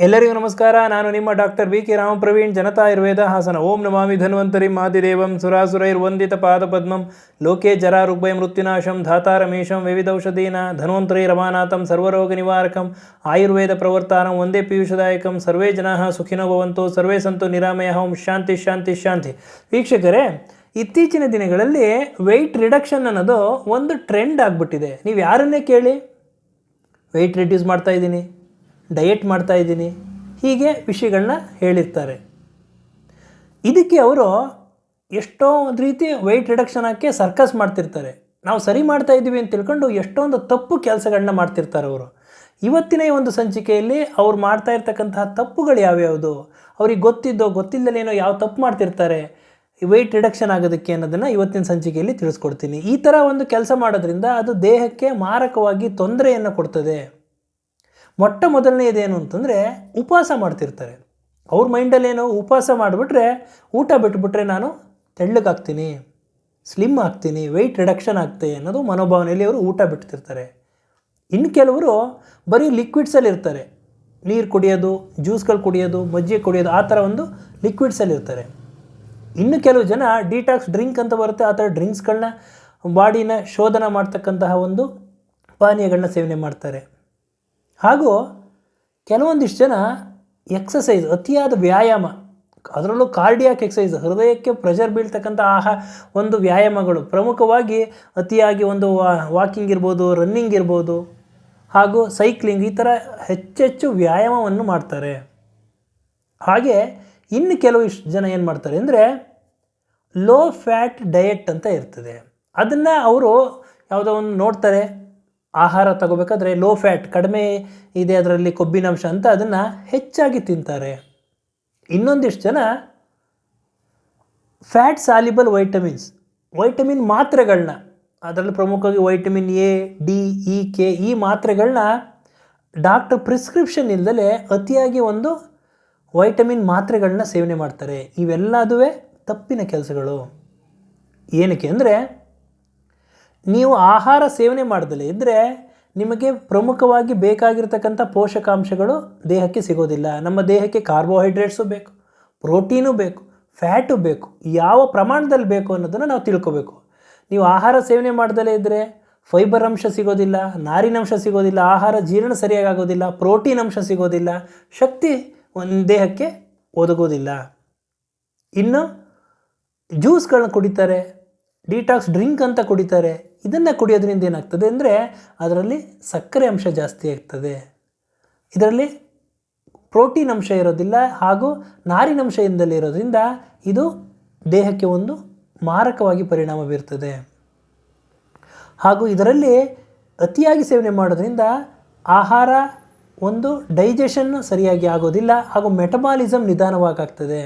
ಎಲ್ಲರಿಗೂ ನಮಸ್ಕಾರ. ನಾನು ನಿಮ್ಮ ಡಾಕ್ಟರ್ ವಿ.ಕೆ. ರಾಮಪ್ರವೀಣ್, ಜನತಾ ಆಯುರ್ವೇದ ಹಾಸನ. ಓಂ ನಮಾಮಿ ಧನ್ವಂತರಿಂ ಆದಿದೇವಂ ಸುರಾಸುರೈರ್ವಂದಿತ ಪಾದಪದ್ಮಂ ಲೋಕೆ ಜರಾರುಗ್ಭಯ ಮೃತ್ಯುನಾಶಂ ಧಾತಾರಮೇಶಂ ವಿವಿಧೌಷಧೀನ ಧನ್ವಂತರಿ ರಮಾನಾಥಂ ಸರ್ವರೋಗ ನಿವಾರಕಂ ಆಯುರ್ವೇದ ಪ್ರವರ್ತಾನಂ ಒಂದೇ ಪೀಯೂಷದಾಯಕಂ. ಸರ್ವೇ ಜನಾಃ ಸುಖಿನೋ ಭವಂತು, ಸರ್ವೇ ಸಂತು ನಿರಾಮಯಃ. ಓಂ ಶಾಂತಿ ಶಾಂತಿ ಶಾಂತಿ. ವೀಕ್ಷಕರೇ, ಇತ್ತೀಚಿನ ದಿನಗಳಲ್ಲಿ ವೆಯ್ಟ್ ರಿಡಕ್ಷನ್ ಅನ್ನೋದು ಒಂದು ಟ್ರೆಂಡ್ ಆಗಿಬಿಟ್ಟಿದೆ. ನೀವು ಯಾರನ್ನೇ ಕೇಳಿ ವೆಯ್ಟ್ ರಿಡ್ಯೂಸ್ ಮಾಡ್ತಾಯಿದ್ದೀನಿ, ಡಯೆಟ್ ಮಾಡ್ತಾಯಿದ್ದೀನಿ, ಹೀಗೆ ವಿಷಯಗಳನ್ನ ಹೇಳಿರ್ತಾರೆ. ಇದಕ್ಕೆ ಅವರು ಎಷ್ಟೋ ಒಂದು ರೀತಿ ವೆಯ್ಟ್ ರಿಡಕ್ಷನ್ ಹಾಕಿ ಸರ್ಕಸ್ ಮಾಡ್ತಿರ್ತಾರೆ. ನಾವು ಸರಿ ಮಾಡ್ತಾಯಿದ್ದೀವಿ ಅಂತ ತಿಳ್ಕೊಂಡು ಎಷ್ಟೊಂದು ತಪ್ಪು ಕೆಲಸಗಳನ್ನ ಮಾಡ್ತಿರ್ತಾರೆ ಅವರು. ಇವತ್ತಿನ ಈ ಒಂದು ಸಂಚಿಕೆಯಲ್ಲಿ ಅವ್ರು ಮಾಡ್ತಾ ಇರ್ತಕ್ಕಂತಹ ತಪ್ಪುಗಳು ಯಾವ್ಯಾವುದು, ಅವ್ರಿಗೆ ಗೊತ್ತಿದ್ದೋ ಗೊತ್ತಿಲ್ಲದೇನೋ ಯಾವ ತಪ್ಪು ಮಾಡ್ತಿರ್ತಾರೆ ವೆಯ್ಟ್ ರಿಡಕ್ಷನ್ ಆಗೋದಕ್ಕೆ ಅನ್ನೋದನ್ನು ಇವತ್ತಿನ ಸಂಚಿಕೆಯಲ್ಲಿ ತಿಳಿಸ್ಕೊಡ್ತೀನಿ. ಈ ಥರ ಒಂದು ಕೆಲಸ ಮಾಡೋದ್ರಿಂದ ಅದು ದೇಹಕ್ಕೆ ಮಾರಕವಾಗಿ ತೊಂದರೆಯನ್ನು ಕೊಡ್ತದೆ. ಮೊಟ್ಟ ಮೊದಲನೇದೇನು ಅಂತಂದರೆ ಉಪವಾಸ ಮಾಡ್ತಿರ್ತಾರೆ. ಅವ್ರ ಮೈಂಡಲ್ಲೇನೋ ಉಪವಾಸ ಮಾಡಿಬಿಟ್ರೆ, ಊಟ ಬಿಟ್ಬಿಟ್ರೆ ನಾನು ತೆಳ್ಳಗಾಗ್ತೀನಿ, ಸ್ಲಿಮ್ ಆಗ್ತೀನಿ, ವೆಯ್ಟ್ ರಿಡಕ್ಷನ್ ಆಗ್ತದೆ ಅನ್ನೋದು ಮನೋಭಾವನೆಯಲ್ಲಿ ಅವರು ಊಟ ಬಿಡ್ತಿರ್ತಾರೆ. ಇನ್ನು ಕೆಲವರು ಬರೀ ಲಿಕ್ವಿಡ್ಸಲ್ಲಿ ಇರ್ತಾರೆ. ನೀರು ಕುಡಿಯೋದು, ಜ್ಯೂಸ್ಗಳು ಕುಡಿಯೋದು, ಮಜ್ಜಿಗೆ ಕುಡಿಯೋದು, ಆ ಥರ ಒಂದು ಲಿಕ್ವಿಡ್ಸಲ್ಲಿ ಇರ್ತಾರೆ. ಇನ್ನು ಕೆಲವು ಜನ ಡಿಟಾಕ್ಸ್ ಡ್ರಿಂಕ್ ಅಂತ ಬರುತ್ತೆ, ಆ ಥರ ಡ್ರಿಂಕ್ಸ್ಗಳನ್ನ ಬಾಡಿನ ಶೋಧನ ಮಾಡ್ತಕ್ಕಂತಹ ಒಂದು ಪಾನೀಯಗಳನ್ನ ಸೇವನೆ ಮಾಡ್ತಾರೆ. ಹಾಗೂ ಕೆಲವೊಂದಿಷ್ಟು ಜನ ಎಕ್ಸಸೈಸ್, ಅತಿಯಾದ ವ್ಯಾಯಾಮ, ಅದರಲ್ಲೂ ಕಾರ್ಡಿಯಾಕ್ ಎಕ್ಸಸೈಸ್, ಹೃದಯಕ್ಕೆ ಪ್ರೆಷರ್ ಬೀಳ್ತಕ್ಕಂಥ ಒಂದು ವ್ಯಾಯಾಮಗಳು, ಪ್ರಮುಖವಾಗಿ ಅತಿಯಾಗಿ ಒಂದು ವಾಕಿಂಗ್ ಇರ್ಬೋದು, ರನ್ನಿಂಗ್ ಇರ್ಬೋದು, ಹಾಗೂ ಸೈಕ್ಲಿಂಗ್, ಈ ಥರ ಹೆಚ್ಚೆಚ್ಚು ವ್ಯಾಯಾಮವನ್ನು ಮಾಡ್ತಾರೆ. ಹಾಗೆ ಇನ್ನು ಕೆಲವು ಜನ ಏನು ಮಾಡ್ತಾರೆ ಅಂದರೆ ಲೋ ಫ್ಯಾಟ್ ಡಯೆಟ್ ಅಂತ ಇರ್ತದೆ. ಅದನ್ನು ಅವರು ಯಾವುದೋ ಒಂದು ನೋಡ್ತಾರೆ, ಆಹಾರ ತಗೋಬೇಕಾದ್ರೆ ಲೋ ಫ್ಯಾಟ್ ಕಡಿಮೆ ಇದೆ, ಅದರಲ್ಲಿ ಕೊಬ್ಬಿನಾಂಶ ಅಂತ ಅದನ್ನು ಹೆಚ್ಚಾಗಿ ತಿಂತಾರೆ. ಇನ್ನೊಂದಿಷ್ಟು ಜನ ಫ್ಯಾಟ್ ಸಾಲ್ಯುಬಲ್ ವೈಟಮಿನ್ ಮಾತ್ರೆಗಳನ್ನ, ಅದರಲ್ಲಿ ಪ್ರಮುಖವಾಗಿ vitamin A, D, E, K, ಈ ಮಾತ್ರೆಗಳನ್ನ ಡಾಕ್ಟರ್ ಪ್ರಿಸ್ಕ್ರಿಪ್ಷನ್ ಇಲ್ಲದೆ ಅತಿಯಾಗಿ ಒಂದು ವೈಟಮಿನ್ ಮಾತ್ರೆಗಳನ್ನ ಸೇವನೆ ಮಾಡ್ತಾರೆ. ಇವೆಲ್ಲದೂ ತಪ್ಪಿನ ಕೆಲಸಗಳು. ಏನಕ್ಕೆ ಅಂದರೆ, ನೀವು ಆಹಾರ ಸೇವನೆ ಮಾಡ್ದಲೇ ಇದ್ದರೆ ನಿಮಗೆ ಪ್ರಮುಖವಾಗಿ ಬೇಕಾಗಿರ್ತಕ್ಕಂಥ ಪೋಷಕಾಂಶಗಳು ದೇಹಕ್ಕೆ ಸಿಗೋದಿಲ್ಲ. ನಮ್ಮ ದೇಹಕ್ಕೆ ಕಾರ್ಬೋಹೈಡ್ರೇಟ್ಸು ಬೇಕು, ಪ್ರೋಟೀನು ಬೇಕು, ಫ್ಯಾಟು ಬೇಕು. ಯಾವ ಪ್ರಮಾಣದಲ್ಲಿ ಬೇಕು ಅನ್ನೋದನ್ನು ನಾವು ತಿಳ್ಕೊಬೇಕು. ನೀವು ಆಹಾರ ಸೇವನೆ ಮಾಡ್ದಲೇ ಇದ್ದರೆ ಫೈಬರ್ ಅಂಶ ಸಿಗೋದಿಲ್ಲ, ನಾರಿನಂಶ ಸಿಗೋದಿಲ್ಲ, ಆಹಾರ ಜೀರ್ಣ ಸರಿಯಾಗಿ ಆಗೋದಿಲ್ಲ, ಪ್ರೋಟೀನ್ ಅಂಶ ಸಿಗೋದಿಲ್ಲ, ಶಕ್ತಿ ಒಂದು ದೇಹಕ್ಕೆ ಒದಗೋದಿಲ್ಲ. ಇನ್ನು ಜ್ಯೂಸ್ಗಳನ್ನ ಕುಡಿತಾರೆ, ಡಿಟಾಕ್ಸ್ ಡ್ರಿಂಕ್ ಅಂತ ಕುಡಿತಾರೆ. ಇದನ್ನು ಕುಡಿಯೋದ್ರಿಂದ ಏನಾಗ್ತದೆ ಅಂದರೆ ಅದರಲ್ಲಿ ಸಕ್ಕರೆ ಅಂಶ ಜಾಸ್ತಿ ಆಗ್ತದೆ, ಇದರಲ್ಲಿ ಪ್ರೋಟೀನ್ ಅಂಶ ಇರೋದಿಲ್ಲ, ಹಾಗೂ ನಾರಿನಂಶ ಇಂದಲೇ ಇರೋದ್ರಿಂದ ಇದು ದೇಹಕ್ಕೆ ಒಂದು ಮಾರಕವಾಗಿ ಪರಿಣಾಮ ಬೀರ್ತದೆ. ಹಾಗೂ ಇದರಲ್ಲಿ ಅತಿಯಾಗಿ ಸೇವನೆ ಮಾಡೋದ್ರಿಂದ ಆಹಾರ ಒಂದು ಡೈಜೆಷನ್ ಸರಿಯಾಗಿ ಆಗೋದಿಲ್ಲ, ಹಾಗೂ ಮೆಟಬಾಲಿಸಮ್ ನಿಧಾನವಾಗ್ತದೆ.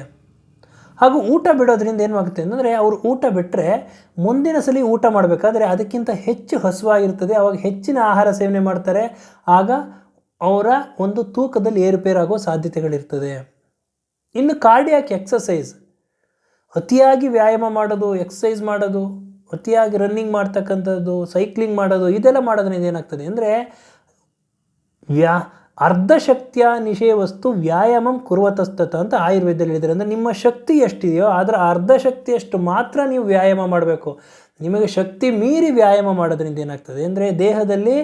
ಹಾಗೂ ಊಟ ಬಿಡೋದ್ರಿಂದ ಏನಾಗುತ್ತೆ ಅಂದರೆ, ಅವರು ಊಟ ಬಿಟ್ಟರೆ ಮುಂದಿನ ಸಲ ಊಟ ಮಾಡಬೇಕಾದ್ರೆ ಅದಕ್ಕಿಂತ ಹೆಚ್ಚು ಹಸುವಾಗಿರ್ತದೆ, ಅವಾಗ ಹೆಚ್ಚಿನ ಆಹಾರ ಸೇವನೆ ಮಾಡ್ತಾರೆ. ಆಗ ಅವರ ಒಂದು ತೂಕದಲ್ಲಿ ಏರುಪೇರಾಗೋ ಸಾಧ್ಯತೆಗಳಿರ್ತದೆ. ಇನ್ನು ಕಾರ್ಡಿಯಾಕ್ ಎಕ್ಸಸೈಸ್, ಅತಿಯಾಗಿ ವ್ಯಾಯಾಮ ಮಾಡೋದು, ಎಕ್ಸಸೈಸ್ ಮಾಡೋದು, ಅತಿಯಾಗಿ ರನ್ನಿಂಗ್ ಮಾಡ್ತಕ್ಕಂಥದ್ದು, ಸೈಕ್ಲಿಂಗ್ ಮಾಡೋದು, ಇದೆಲ್ಲ ಮಾಡೋದ್ರಿಂದ ಏನಾಗ್ತದೆ ಅಂದರೆ ಅರ್ಧಶಕ್ತಿಯ ನಿಷೇ ವಸ್ತು ವ್ಯಾಯಾಮಂ ಕುರ್ವತಸ್ತತ ಅಂತ ಆಯುರ್ವೇದದಲ್ಲಿ ಹೇಳಿದ್ದಾರೆ. ಅಂದರೆ ನಿಮ್ಮ ಶಕ್ತಿ ಎಷ್ಟಿದೆಯೋ ಅದರ ಅರ್ಧ ಶಕ್ತಿಯಷ್ಟು ಮಾತ್ರ ನೀವು ವ್ಯಾಯಾಮ ಮಾಡಬೇಕು. ನಿಮಗೆ ಶಕ್ತಿ ಮೀರಿ ವ್ಯಾಯಾಮ ಮಾಡೋದ್ರಿಂದ ಏನಾಗ್ತದೆ ಅಂದರೆ ದೇಹದಲ್ಲಿ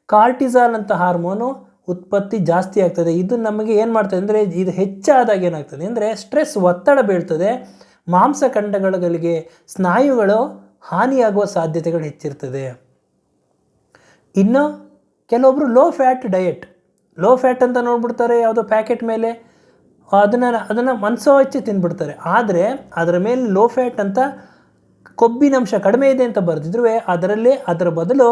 ಕಾರ್ಟಿಸಾಲ್ ಅಂತ ಹಾರ್ಮೋನು ಉತ್ಪತ್ತಿ ಜಾಸ್ತಿ ಆಗ್ತದೆ. ಇದು ನಮಗೆ ಏನು ಮಾಡ್ತದೆ ಅಂದರೆ, ಇದು ಹೆಚ್ಚಾದಾಗ ಏನಾಗ್ತದೆ ಅಂದರೆ ಸ್ಟ್ರೆಸ್, ಒತ್ತಡ ಬೀಳ್ತದೆ, ಮಾಂಸಖಂಡಗಳಿಗೆ, ಸ್ನಾಯುಗಳು ಹಾನಿಯಾಗುವ ಸಾಧ್ಯತೆಗಳು ಹೆಚ್ಚಿರ್ತದೆ. ಇನ್ನು ಕೆಲವೊಬ್ಬರು ಲೋ ಫ್ಯಾಟ್ ಅಂತ ನೋಡ್ಬಿಡ್ತಾರೆ ಯಾವುದೋ ಪ್ಯಾಕೆಟ್ ಮೇಲೆ, ಅದನ್ನು ಮನಸೋ ಹೆಚ್ಚಿ ತಿಂದ್ಬಿಡ್ತಾರೆ. ಆದರೆ ಅದರ ಮೇಲೆ ಲೋ ಫ್ಯಾಟ್ ಅಂತ ಕೊಬ್ಬಿನಂಶ ಕಡಿಮೆ ಇದೆ ಅಂತ ಬರೆದಿದ್ರು ಅದರ ಬದಲು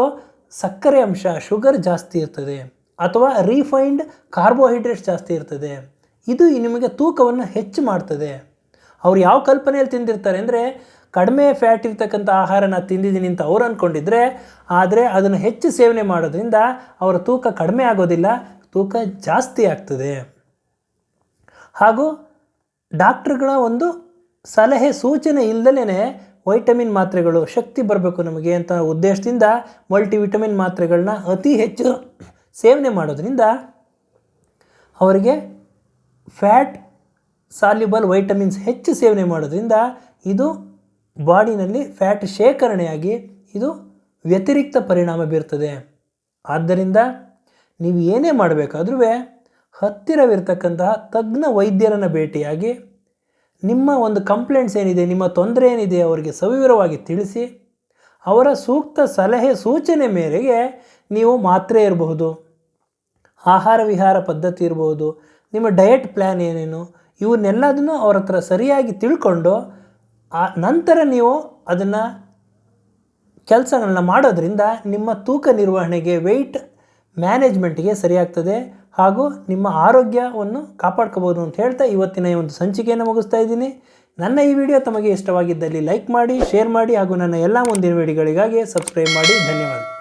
ಸಕ್ಕರೆ ಅಂಶ, ಶುಗರ್ ಜಾಸ್ತಿ ಇರ್ತದೆ, ಅಥವಾ ರೀಫೈನ್ಡ್ ಕಾರ್ಬೋಹೈಡ್ರೇಟ್ಸ್ ಜಾಸ್ತಿ ಇರ್ತದೆ. ಇದು ನಿಮಗೆ ತೂಕವನ್ನು ಹೆಚ್ಚು ಮಾಡ್ತದೆ. ಅವ್ರು ಯಾವ ಕಲ್ಪನೆಯಲ್ಲಿ ತಿಂದಿರ್ತಾರೆ ಅಂದರೆ ಕಡಿಮೆ ಫ್ಯಾಟ್ ಇರ್ತಕ್ಕಂಥ ಆಹಾರನ ತಿಂದಿದ್ದೀನಿ ಅಂತ ಅವ್ರು ಅಂದ್ಕೊಂಡಿದ್ರೆ, ಆದರೆ ಅದನ್ನು ಹೆಚ್ಚು ಸೇವನೆ ಮಾಡೋದ್ರಿಂದ ಅವರ ತೂಕ ಕಡಿಮೆ ಆಗೋದಿಲ್ಲ, ತೂಕ ಜಾಸ್ತಿ ಆಗ್ತದೆ. ಹಾಗೂ ಡಾಕ್ಟ್ರುಗಳ ಒಂದು ಸಲಹೆ ಸೂಚನೆ ಇಲ್ಲದೇ ವೈಟಮಿನ್ ಮಾತ್ರೆಗಳು, ಶಕ್ತಿ ಬರಬೇಕು ನಮಗೆ ಅಂತ ಉದ್ದೇಶದಿಂದ ಮಲ್ಟಿವಿಟಮಿನ್ ಮಾತ್ರೆಗಳನ್ನ ಅತಿ ಹೆಚ್ಚು ಸೇವನೆ ಮಾಡೋದ್ರಿಂದ ಅವರಿಗೆ ಫ್ಯಾಟ್ ಸಾಲ್ಯುಬಲ್ ವೈಟಮಿನ್ಸ್ ಹೆಚ್ಚು ಸೇವನೆ ಮಾಡೋದ್ರಿಂದ ಇದು ಬಾಡಿನಲ್ಲಿ ಫ್ಯಾಟ್ ಶೇಖರಣೆಯಾಗಿ ಇದು ವ್ಯತಿರಿಕ್ತ ಪರಿಣಾಮ ಬೀರ್ತದೆ. ಆದ್ದರಿಂದ ನೀವು ಏನೇ ಮಾಡಬೇಕಾದ್ರೂ ಹತ್ತಿರವಿರ್ತಕ್ಕಂತಹ ತಜ್ಞ ವೈದ್ಯರನ್ನು ಭೇಟಿಯಾಗಿ ನಿಮ್ಮ ಒಂದು ಕಂಪ್ಲೇಂಟ್ಸ್ ಏನಿದೆ, ನಿಮ್ಮ ತೊಂದರೆ ಏನಿದೆ ಅವರಿಗೆ ಸವಿವರವಾಗಿ ತಿಳಿಸಿ ಅವರ ಸೂಕ್ತ ಸಲಹೆ ಸೂಚನೆ ಮೇರೆಗೆ ನೀವು ಮಾತ್ರೆ ಇರಬಹುದು, ಆಹಾರ ವಿಹಾರ ಪದ್ಧತಿ ಇರಬಹುದು, ನಿಮ್ಮ ಡಯಟ್ ಪ್ಲ್ಯಾನ್ ಏನೇನು ಇವನ್ನೆಲ್ಲದನ್ನು ಅವ್ರ ಹತ್ರ ಸರಿಯಾಗಿ ತಿಳ್ಕೊಂಡು ನಂತರ ನೀವು ಅದನ್ನು ಕೆಲಸಗಳನ್ನ ಮಾಡೋದ್ರಿಂದ ನಿಮ್ಮ ತೂಕ ನಿರ್ವಹಣೆಗೆ, ವೆಯ್ಟ್ ಮ್ಯಾನೇಜ್ಮೆಂಟ್ಗೆ ಸರಿಯಾಗ್ತದೆ ಹಾಗೂ ನಿಮ್ಮ ಆರೋಗ್ಯವನ್ನು ಕಾಪಾಡ್ಕೋಬೋದು ಅಂತ ಹೇಳ್ತಾ ಇವತ್ತಿನ ಈ ಒಂದು ಸಂಚಿಕೆಯನ್ನು ಮುಗಿಸ್ತಾ ಇದ್ದೀನಿ. ನನ್ನ ಈ ವಿಡಿಯೋ ತಮಗೆ ಇಷ್ಟವಾಗಿದ್ದಲ್ಲಿ ಲೈಕ್ ಮಾಡಿ, ಶೇರ್ ಮಾಡಿ ಹಾಗೂ ನನ್ನ ಎಲ್ಲ ಮುಂದಿನ ವಿಡಿಯೋಗಳಿಗಾಗಿ ಸಬ್ಸ್ಕ್ರೈಬ್ ಮಾಡಿ. ಧನ್ಯವಾದ.